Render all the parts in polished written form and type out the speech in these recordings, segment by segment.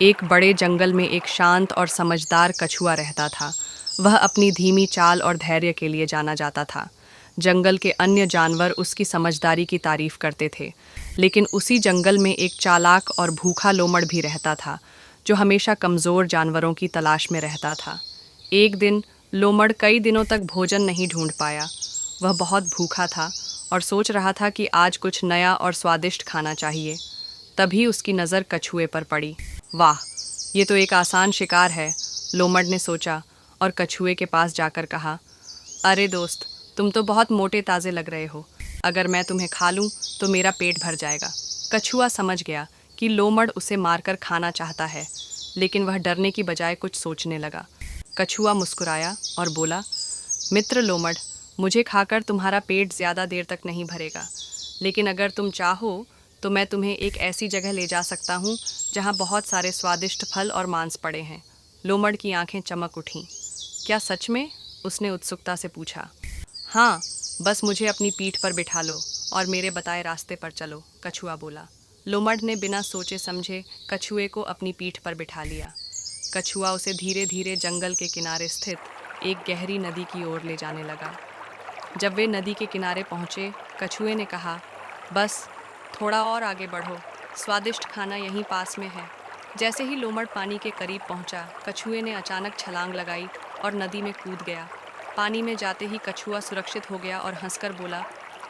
एक बड़े जंगल में एक शांत और समझदार कछुआ रहता था। वह अपनी धीमी चाल और धैर्य के लिए जाना जाता था। जंगल के अन्य जानवर उसकी समझदारी की तारीफ करते थे, लेकिन उसी जंगल में एक चालाक और भूखा लोमड़ भी रहता था, जो हमेशा कमज़ोर जानवरों की तलाश में रहता था। एक दिन लोमड़ कई दिनों तक भोजन नहीं ढूंढ पाया। वह बहुत भूखा था और सोच रहा था कि आज कुछ नया और स्वादिष्ट खाना चाहिए। तभी उसकी नज़र कछुए पर पड़ी। वाह, ये तो एक आसान शिकार है, लोमड़ ने सोचा और कछुए के पास जाकर कहा, अरे दोस्त, तुम तो बहुत मोटे ताज़े लग रहे हो। अगर मैं तुम्हें खा लूं तो मेरा पेट भर जाएगा। कछुआ समझ गया कि लोमड़ उसे मारकर खाना चाहता है, लेकिन वह डरने की बजाय कुछ सोचने लगा। कछुआ मुस्कुराया और बोला, मित्र लोमड़, मुझे खाकर तुम्हारा पेट ज़्यादा देर तक नहीं भरेगा, लेकिन अगर तुम चाहो तो मैं तुम्हें एक ऐसी जगह ले जा सकता हूँ जहाँ बहुत सारे स्वादिष्ट फल और मांस पड़े हैं। लोमड़ की आंखें चमक उठीं। क्या सच में? उसने उत्सुकता से पूछा। हाँ, बस मुझे अपनी पीठ पर बिठा लो और मेरे बताए रास्ते पर चलो, कछुआ बोला। लोमड़ ने बिना सोचे समझे कछुए को अपनी पीठ पर बिठा लिया। कछुआ उसे धीरे धीरे जंगल के किनारे स्थित एक गहरी नदी की ओर ले जाने लगा। जब वे नदी के किनारे पहुंचे, कछुए ने कहा, बस थोड़ा और आगे बढ़ो, स्वादिष्ट खाना यहीं पास में है। जैसे ही लोमड़ पानी के करीब पहुंचा, कछुए ने अचानक छलांग लगाई और नदी में कूद गया। पानी में जाते ही कछुआ सुरक्षित हो गया और हंसकर बोला,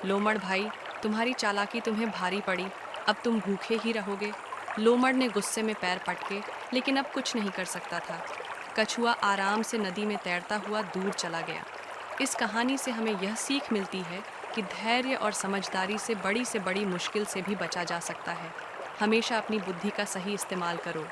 लोमड़ भाई, तुम्हारी चालाकी तुम्हें भारी पड़ी। अब तुम भूखे ही रहोगे। लोमड़ ने गुस्से में पैर पटके, लेकिन अब कुछ नहीं कर सकता था। कछुआ आराम से नदी में तैरता हुआ दूर चला गया। इस कहानी से हमें यह सीख मिलती है कि धैर्य और समझदारी से बड़ी मुश्किल से भी बचा जा सकता है। हमेशा अपनी बुद्धि का सही इस्तेमाल करो।